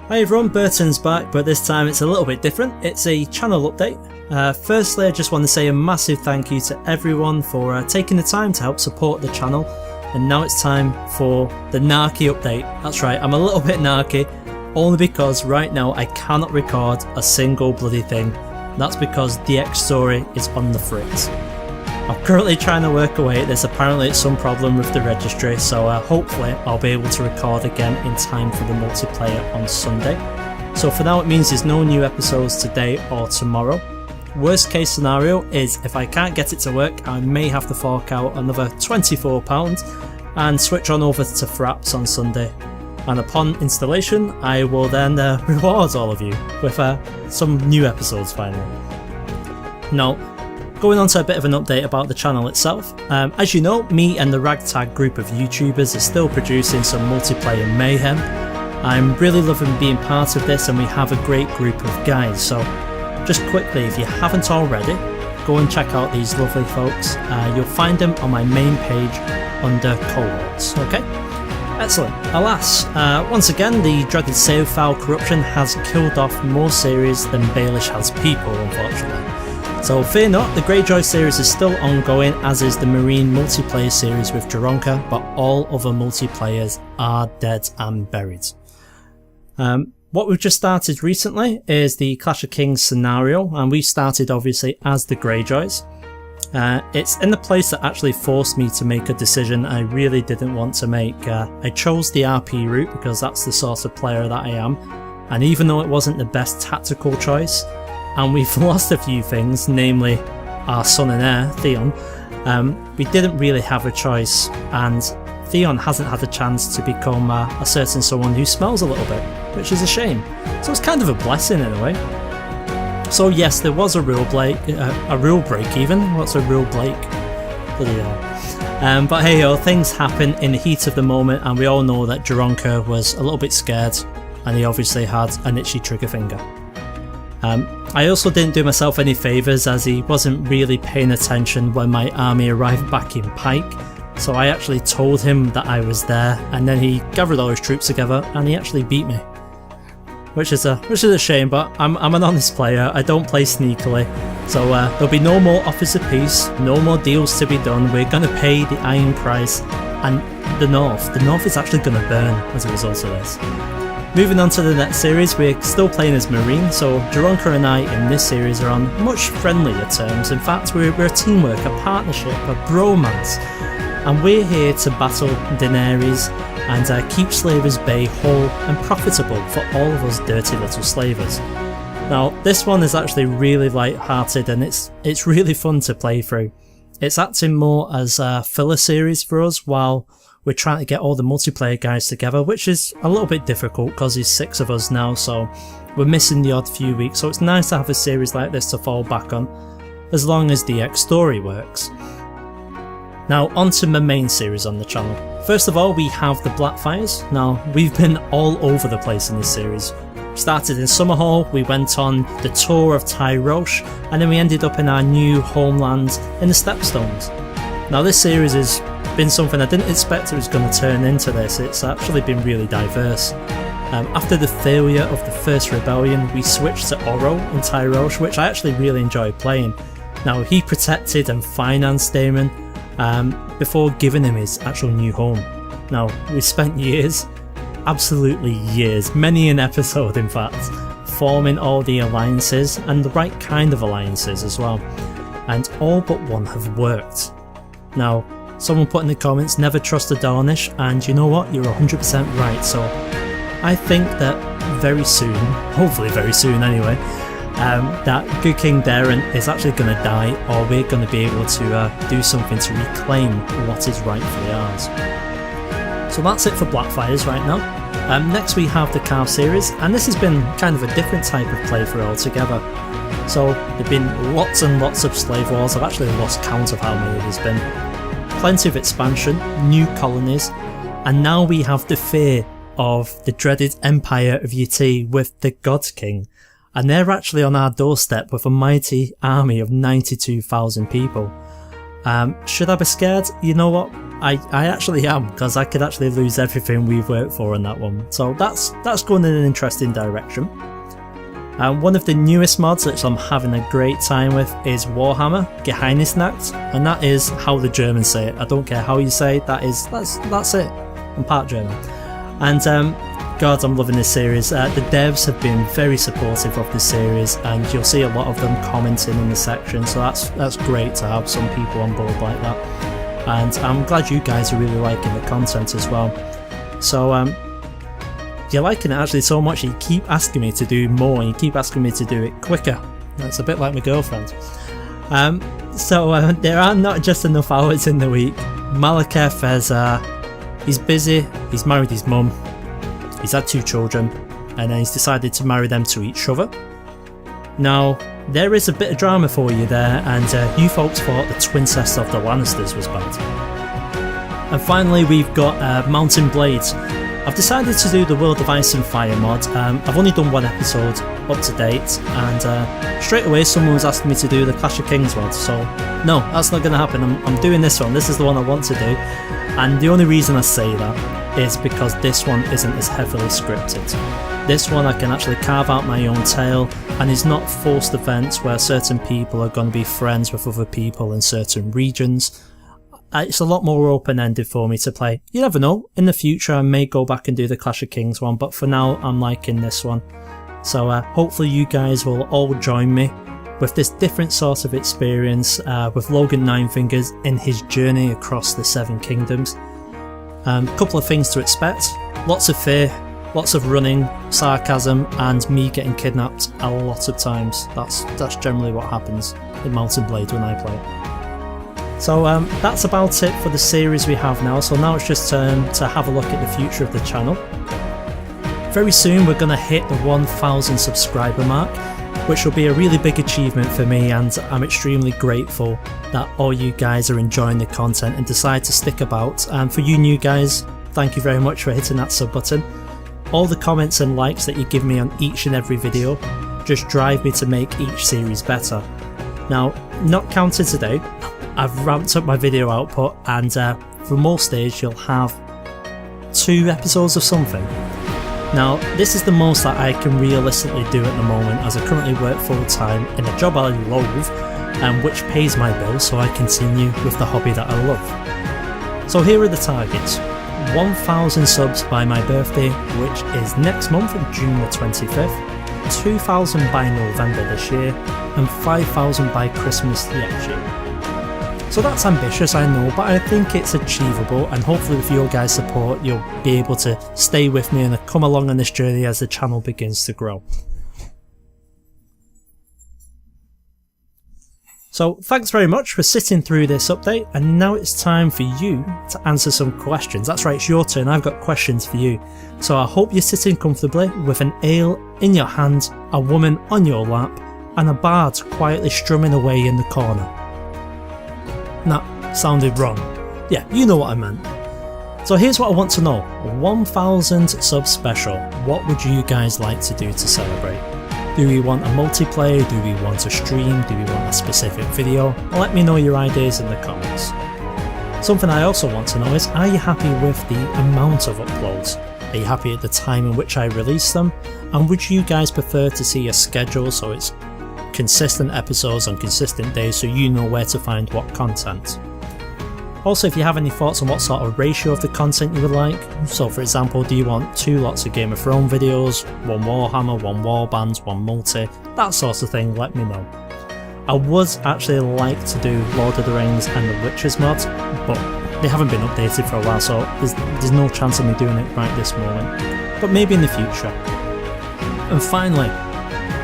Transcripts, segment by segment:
Hi everyone, Burton's back, but this time it's a little bit different. It's a channel update. Firstly, I just want to say a massive thank you to everyone for taking the time to help support the channel. And now it's time for the Narky update. That's right, I'm a little bit narky, only because right now I cannot record a single bloody thing. That's because the X story is on the fritz. I'm currently trying to work away at this. Apparently it's some problem with the registry, so hopefully I'll be able to record again in time for the multiplayer on Sunday. So for now it means there's no new episodes today or tomorrow. Worst case scenario is if I can't get it to work, I may have to fork out another £24 and switch on over to Fraps on Sunday. And upon installation I will then reward all of you with some new episodes finally. Now, going on to a bit of an update about the channel itself. As you know, me and the ragtag group of YouTubers are still producing some multiplayer mayhem. I'm really loving being part of this and we have a great group of guys, so just quickly, if you haven't already, go and check out these lovely folks. You'll find them on my main page under cohorts, okay? Excellent. Alas, once again the dreaded save file corruption has killed off more series than Baelish has people, unfortunately. So fear not, the Greyjoy series is still ongoing, as is the Marine multiplayer series with Jaronka, but all other multiplayers are dead and buried. What we've just started recently is the Clash of Kings scenario, and we started obviously as the Greyjoys. It's in the place that actually forced me to make a decision I really didn't want to make. I chose the RP route because that's the sort of player that I am, and even though it wasn't the best tactical choice, and we've lost a few things, namely our son and heir, Theon, we didn't really have a choice, and Theon hasn't had a chance to become a certain someone who smells a little bit, which is a shame. So it's kind of a blessing in a way. So yes, there was a rule break even. What's a rule break? Bloody hell. But hey ho, things happen in the heat of the moment, and we all know that Jaronka was a little bit scared, and he obviously had an itchy trigger finger. I also didn't do myself any favours, as he wasn't really paying attention when my army arrived back in Pike, so I actually told him that I was there, and then he gathered all his troops together and he actually beat me. Which is a shame, but I'm an honest player, I don't play sneakily, so there'll be no more offers of peace, no more deals to be done. We're going to pay the iron price, and the North is actually going to burn as a result of this. Moving on to the next series, we're still playing as Marine, so Jaronka and I in this series are on much friendlier terms. In fact, we're a teamwork, a partnership, a bromance, and we're here to battle Daenerys and keep Slavers Bay whole and profitable for all of us dirty little slavers. Now, this one is actually really light-hearted and it's really fun to play through. It's acting more as a filler series for us while we're trying to get all the multiplayer guys together, which is a little bit difficult because there's 6 of us now, so we're missing the odd few weeks, so it's nice to have a series like this to fall back on, as long as the X story works. Now onto my main series on the channel. First of all, we have the Blackfires. Now, we've been all over the place in this series. We started in Summerhall, we went on the tour of Tyrosh, and then we ended up in our new homeland in the Stepstones. Now this series has been something I didn't expect it was going to turn into this. It's actually been really diverse. After the failure of the first rebellion, we switched to Oro in Tyrosh, which I actually really enjoyed playing. Now, he protected and financed Daemon before giving him his actual new home. Now, we spent years, absolutely years, many an episode in fact, forming all the alliances, and the right kind of alliances as well, and all but one have worked. Now, someone put in the comments, never trust a Dornish, and you know what, you're 100% right, so I think that very soon, hopefully very soon anyway, that Good King Darren is actually going to die, or we're going to be able to do something to reclaim what is rightfully ours. So that's it for Blackfires right now. Next we have the Carve series, and this has been kind of a different type of playthrough altogether. So there have been lots and lots of slave wars. I've actually lost count of how many there's been. Plenty of expansion, new colonies, and now we have the fear of the dreaded Empire of Yeti with the God King, and they're actually on our doorstep with a mighty army of 92,000 people. Should I be scared? You know what? I actually am, because I could actually lose everything we've worked for in that one. So that's going in an interesting direction. One of the newest mods which I'm having a great time with is Warhammer Geheimnisnacht, and that is how the Germans say it. I don't care how you say it, that's it. I'm part German. And God, I'm loving this series. The devs have been very supportive of this series, and you'll see a lot of them commenting in the section, so that's great to have some people on board like that. And I'm glad you guys are really liking the content as well. So you're liking it actually so much you keep asking me to do more, and you keep asking me to do it quicker. That's a bit like my girlfriend. So there are not just enough hours in the week. Malaketh has he's busy, he's married his mum, he's had 2 children, and then he's decided to marry them to each other. Now, there is a bit of drama for you there, and you folks thought the twincest of the Lannisters was bad. And finally we've got Mountain Blades. I've decided to do the World of Ice and Fire mod. I've only done 1 episode up to date, and straight away someone was asking me to do the Clash of Kings mod, so no, that's not going to happen. I'm doing this one. This is the one I want to do, and the only reason I say that is because this one isn't as heavily scripted. This one I can actually carve out my own tale, and is not forced events where certain people are going to be friends with other people in certain regions. It's a lot more open-ended for me to play. You never know, in the future I may go back and do the Clash of Kings one, but for now I'm liking this one. So hopefully you guys will all join me with this different sort of experience with Logan Ninefingers in his journey across the 7 kingdoms. Couple of things to expect: lots of fear, lots of running, sarcasm, and me getting kidnapped a lot of times. That's generally what happens in Mountain Blade when I play. So that's about it for the series we have now. So now it's just time to have a look at the future of the channel. Very soon we're going to hit the 1,000 subscriber mark, which will be a really big achievement for me, and I'm extremely grateful that all you guys are enjoying the content and decide to stick about. And for you new guys, thank you very much for hitting that sub button. All the comments and likes that you give me on each and every video just drive me to make each series better. Now, not counted today, I've ramped up my video output, and for most days you'll have 2 episodes of something. Now, this is the most that I can realistically do at the moment, as I currently work full time in a job I loathe, and which pays my bills, so I continue with the hobby that I love. So here are the targets: 1,000 subs by my birthday, which is next month, June the 25th, 2,000 by November this year, and 5,000 by Christmas next year. So that's ambitious, I know, but I think it's achievable, and hopefully with your guys' support you'll be able to stay with me and come along on this journey as the channel begins to grow. So thanks very much for sitting through this update, and now it's time for you to answer some questions. That's right, it's your turn. I've got questions for you. So I hope you're sitting comfortably with an ale in your hand, a woman on your lap, and a bard quietly strumming away in the corner. That sounded wrong. Yeah, you know what I meant. So here's what I want to know. 1,000 subs special. What would you guys like to do to celebrate? Do we want a multiplayer? Do we want a stream? Do we want a specific video? Let me know your ideas in the comments. Something I also want to know is, are you happy with the amount of uploads? Are you happy at the time in which I release them? And would you guys prefer to see a schedule so it's consistent episodes on consistent days, so you know where to find what content? Also, if you have any thoughts on what sort of ratio of the content you would like, so for example, do you want 2 lots of Game of Thrones videos, 1 Warhammer, 1 Warband, 1 multi, that sort of thing, let me know. I would actually like to do Lord of the Rings and the Witches mods, but they haven't been updated for a while, so there's no chance of me doing it right this moment, but maybe in the future. And finally,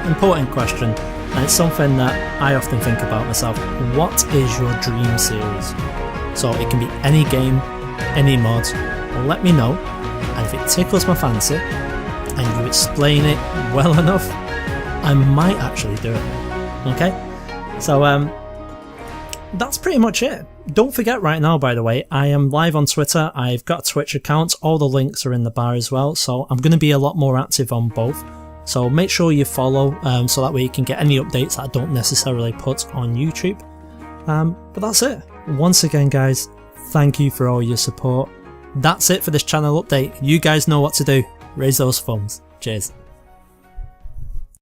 important question, and it's something that I often think about myself: what is your dream series? So it can be any game, any mod, let me know, and if it tickles my fancy and you explain it well enough, I might actually do it. Okay? So that's pretty much it. Don't forget right now, by the way, I am live on Twitter, I've got a Twitch account, all the links are in the bar as well, so I'm going to be a lot more active on both. So make sure you follow, so that way you can get any updates that I don't necessarily put on YouTube. But that's it. once again guys, thank you for all your support. That's it for this channel update. You guys know what to do. Raise those funds. Cheers.